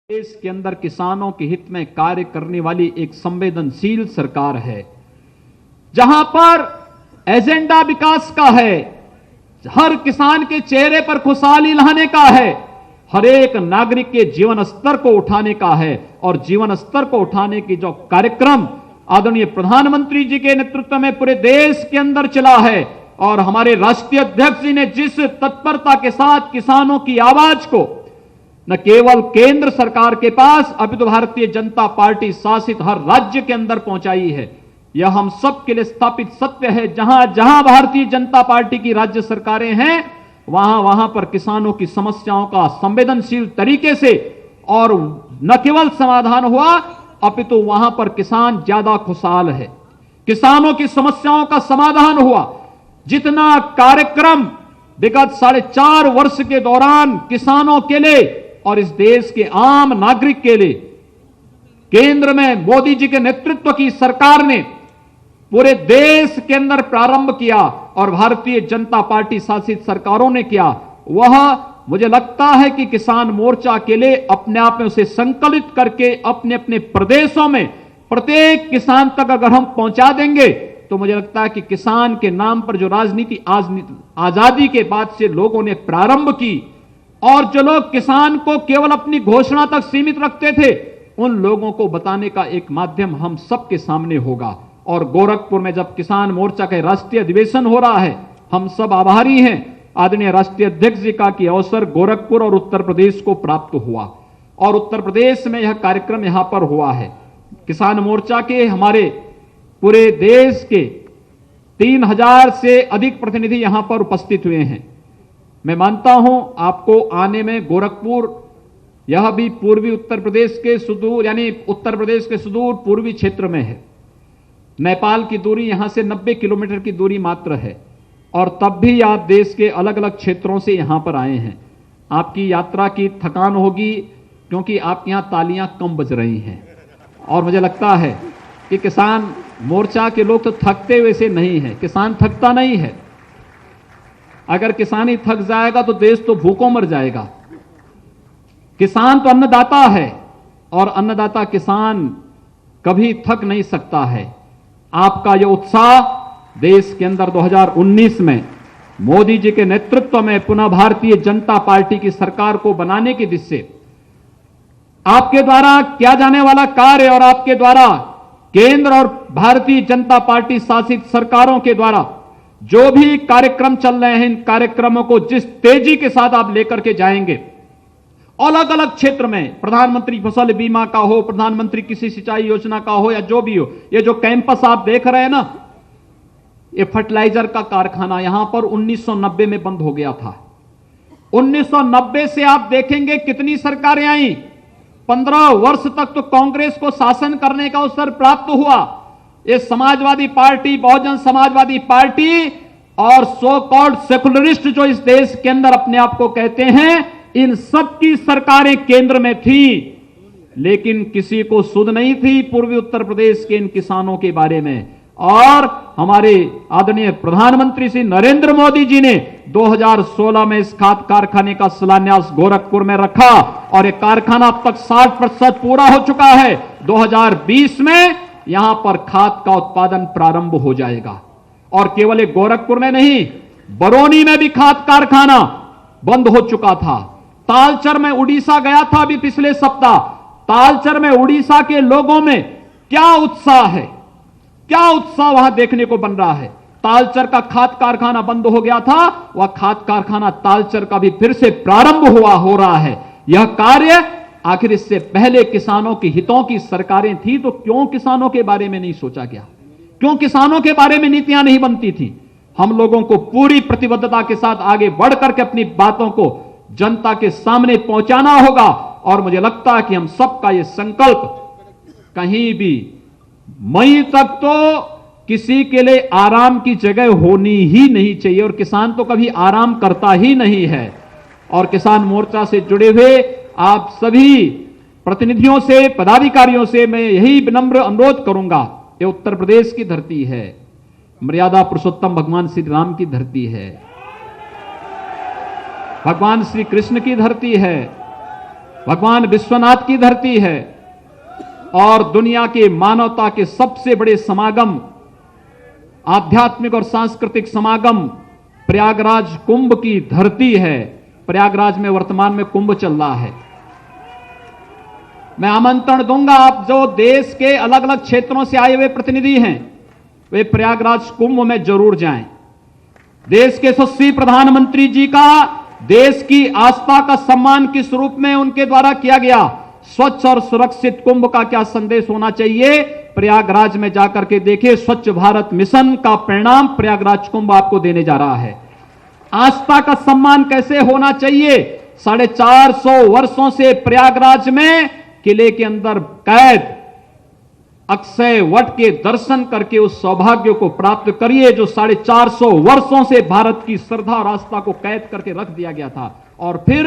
देश के अंदर किसानों के हित में कार्य करने वाली एक संवेदनशील सरकार है, जहां पर एजेंडा विकास का है, हर किसान के चेहरे पर खुशहाली लाने का है, हर एक नागरिक के जीवन स्तर को उठाने का है। और जीवन स्तर को उठाने की जो कार्यक्रम आदरणीय प्रधानमंत्री जी के नेतृत्व में पूरे देश के अंदर चला है, और हमारे राष्ट्रीय अध्यक्ष जी ने जिस तत्परता के साथ किसानों की आवाज को न केवल केंद्र सरकार के पास अपितु भारतीय जनता पार्टी शासित हर राज्य के अंदर पहुंचाई है, यह हम सब के लिए स्थापित सत्य है। जहां जहां भारतीय जनता पार्टी की राज्य सरकारें हैं, वहां वहां पर किसानों की समस्याओं का संवेदनशील तरीके से और न केवल समाधान हुआ, अपितु वहां पर किसान ज्यादा खुशहाल है, किसानों की समस्याओं का समाधान हुआ। जितना कार्यक्रम विगत 4.5 वर्ष के दौरान किसानों के लिए और इस देश के आम नागरिक के लिए केंद्र में मोदी जी के नेतृत्व की सरकार ने पूरे देश के अंदर प्रारंभ किया और भारतीय जनता पार्टी शासित सरकारों ने किया, वह मुझे लगता है कि किसान मोर्चा के लिए अपने आप में उसे संकलित करके अपने अपने प्रदेशों में प्रत्येक किसान तक अगर हम पहुंचा देंगे, तो मुझे लगता है कि किसान के नाम पर जो राजनीति आजादी के बाद से लोगों ने प्रारंभ की, और जो लोग किसान को केवल अपनी घोषणा तक सीमित रखते थे, उन लोगों को बताने का एक माध्यम हम सबके सामने होगा। और गोरखपुर में जब किसान मोर्चा का राष्ट्रीय अधिवेशन हो रहा है, हम सब आभारी हैं आदरणीय राष्ट्रीय अध्यक्ष जी का कि अवसर गोरखपुर और उत्तर प्रदेश को प्राप्त हुआ, और उत्तर प्रदेश में यह कार्यक्रम यहां पर हुआ है। किसान मोर्चा के हमारे पूरे देश के 3000 से अधिक प्रतिनिधि यहां पर उपस्थित हुए हैं। मैं मानता हूं आपको आने में गोरखपुर, यह भी पूर्वी उत्तर प्रदेश के सुदूर यानी उत्तर प्रदेश के सुदूर पूर्वी क्षेत्र में है। नेपाल की दूरी यहां से 90 किलोमीटर की दूरी मात्र है, और तब भी आप देश के अलग अलग क्षेत्रों से यहां पर आए हैं। आपकी यात्रा की थकान होगी, क्योंकि आपके यहां तालियां कम बज रही हैं, और मुझे लगता है कि किसान मोर्चा के लोग तो थकते हुए से नहीं है, किसान थकता नहीं है। अगर किसान ही थक जाएगा तो देश तो भूखों मर जाएगा। किसान तो अन्नदाता है, और अन्नदाता किसान कभी थक नहीं सकता है। आपका यह उत्साह देश के अंदर 2019 में मोदी जी के नेतृत्व में पुनः भारतीय जनता पार्टी की सरकार को बनाने की दिशा से आपके द्वारा किया जाने वाला कार्य, और आपके द्वारा केंद्र और भारतीय जनता पार्टी शासित सरकारों के द्वारा जो भी कार्यक्रम चल रहे हैं, इन कार्यक्रमों को जिस तेजी के साथ आप लेकर के जाएंगे, अलग अलग क्षेत्र में, प्रधानमंत्री फसल बीमा का हो, प्रधानमंत्री कृषि सिंचाई योजना का हो, या जो भी हो, ये जो कैंपस आप देख रहे हैं ना, ये फर्टिलाइजर का कारखाना यहां पर 1990 में बंद हो गया था। 1990 से आप देखेंगे कितनी सरकारें आई, 15 वर्ष तक तो कांग्रेस को शासन करने का अवसर प्राप्त हुआ। ये समाजवादी पार्टी, बहुजन समाजवादी पार्टी और सो कॉल्ड सेकुलरिस्ट जो इस देश के अंदर अपने आप को कहते हैं, इन सब की सरकारें केंद्र में थी, लेकिन किसी को सुध नहीं थी पूर्वी उत्तर प्रदेश के इन किसानों के बारे में। और हमारे आदरणीय प्रधानमंत्री श्री नरेंद्र मोदी जी ने 2016 में इस खाद कारखाने का शिलान्यास गोरखपुर में रखा, और यह कारखाना अब तक 60% पूरा हो चुका है। 2020 में यहां पर खाद का उत्पादन प्रारंभ हो जाएगा। और केवल एक गोरखपुर में नहीं, बरौनी में भी खाद कारखाना बंद हो चुका था। तालचर में उड़ीसा गया था अभी पिछले सप्ताह, तालचर में उड़ीसा के लोगों में क्या उत्साह है, क्या उत्साह वहां देखने को बन रहा है। तालचर का खाद कारखाना बंद हो गया था, वह खाद कारखाना तालचर का भी फिर से प्रारंभ हो रहा है। यह कार्य आखिर इससे पहले किसानों के हितों की सरकारें थी, तो क्यों किसानों के बारे में नहीं सोचा गया, क्यों किसानों के बारे में नीतियां नहीं बनती थी। हम लोगों को पूरी प्रतिबद्धता के साथ आगे बढ़कर के अपनी बातों को जनता के सामने पहुंचाना होगा, और मुझे लगता है कि हम सबका यह संकल्प, कहीं भी मई तक तो किसी के लिए आराम की जगह होनी ही नहीं चाहिए, और किसान तो कभी आराम करता ही नहीं है। और किसान मोर्चा से जुड़े हुए आप सभी प्रतिनिधियों से, पदाधिकारियों से मैं यही विनम्र अनुरोध करूंगा, ये उत्तर प्रदेश की धरती है, मर्यादा पुरुषोत्तम भगवान श्री राम की धरती है, भगवान श्री कृष्ण की धरती है, भगवान विश्वनाथ की धरती है और दुनिया के मानवता के सबसे बड़े समागम, आध्यात्मिक और सांस्कृतिक समागम प्रयागराज कुंभ की धरती है। प्रयागराज में वर्तमान में कुंभ चल रहा है। मैं आमंत्रण दूंगा, आप जो देश के अलग अलग क्षेत्रों से आए हुए प्रतिनिधि हैं वे प्रयागराज कुंभ में जरूर जाएं। देश के यशस्वी प्रधानमंत्री जी का देश की आस्था का सम्मान किस रूप में उनके द्वारा किया गया, स्वच्छ और सुरक्षित कुंभ का क्या संदेश होना चाहिए, प्रयागराज में जाकर के देखिए। स्वच्छ भारत मिशन का परिणाम प्रयागराज कुंभ आपको देने जा रहा है। आस्था का सम्मान कैसे होना चाहिए, 450 वर्षों से प्रयागराज में किले के अंदर कैद अक्षय वट के दर्शन करके उस सौभाग्य को प्राप्त करिए जो 450 वर्षों से भारत की श्रद्धा और आस्था को कैद करके रख दिया गया था। और फिर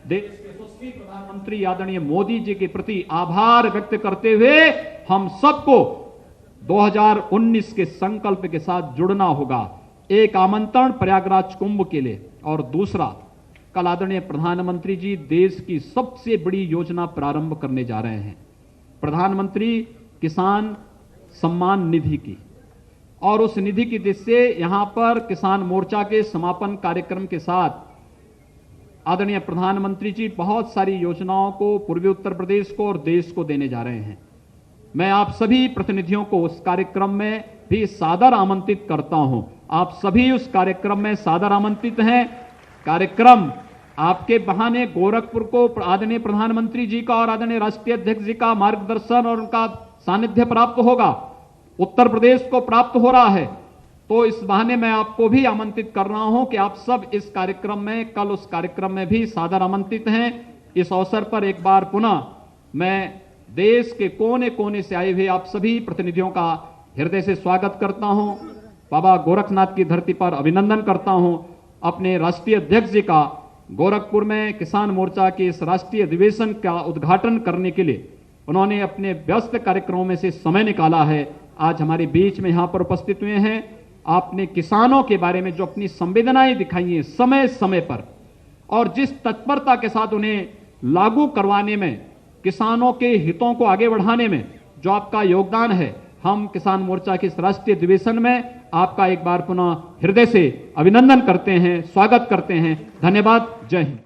देश के यशस्वी प्रधानमंत्री आदरणीय मोदी जी के प्रति आभार व्यक्त करते हुए हम सबको 2019 के संकल्प के साथ जुड़ना होगा। एक आमंत्रण प्रयागराज कुंभ के लिए, और दूसरा, कल आदरणीय प्रधानमंत्री जी देश की सबसे बड़ी योजना प्रारंभ करने जा रहे हैं, प्रधानमंत्री किसान सम्मान निधि की। और उस निधि की दृष्टि से यहां पर किसान मोर्चा के समापन कार्यक्रम के साथ आदरणीय प्रधानमंत्री जी बहुत सारी योजनाओं को पूर्वी उत्तर प्रदेश को और देश को देने जा रहे हैं। मैं आप सभी प्रतिनिधियों को उस कार्यक्रम में भी सादर आमंत्रित करता हूं। आप सभी उस कार्यक्रम में सादर आमंत्रित हैं। कार्यक्रम आपके बहाने गोरखपुर को आदरणीय प्रधानमंत्री जी का और आदरणीय राष्ट्रीय अध्यक्ष जी का मार्गदर्शन और उनका सानिध्य प्राप्त होगा, उत्तर प्रदेश को प्राप्त हो रहा है। तो इस बहाने मैं आपको भी आमंत्रित कर रहा हूं कि आप सब इस कार्यक्रम में, कल उस कार्यक्रम में भी सादर आमंत्रित हैं। इस अवसर पर एक बार पुनः मैं देश के कोने कोने से आए हुए आप सभी प्रतिनिधियों का हृदय से स्वागत करता हूं। बाबा गोरखनाथ की धरती पर अभिनंदन करता हूं। अपने राष्ट्रीय अध्यक्ष जी का गोरखपुर में किसान मोर्चा के इस राष्ट्रीय अधिवेशन का उद्घाटन करने के लिए उन्होंने अपने व्यस्त कार्यक्रमों में से समय निकाला है, आज हमारे बीच में यहां पर उपस्थित हुए हैं। आपने किसानों के बारे में जो अपनी संवेदनाएं दिखाई हैं समय समय पर, और जिस तत्परता के साथ उन्हें लागू करवाने में, किसानों के हितों को आगे बढ़ाने में जो आपका योगदान है, हम किसान मोर्चा के इस राष्ट्रीय अधिवेशन में आपका एक बार पुनः हृदय से अभिनंदन करते हैं, स्वागत करते हैं। धन्यवाद। जय हिंद।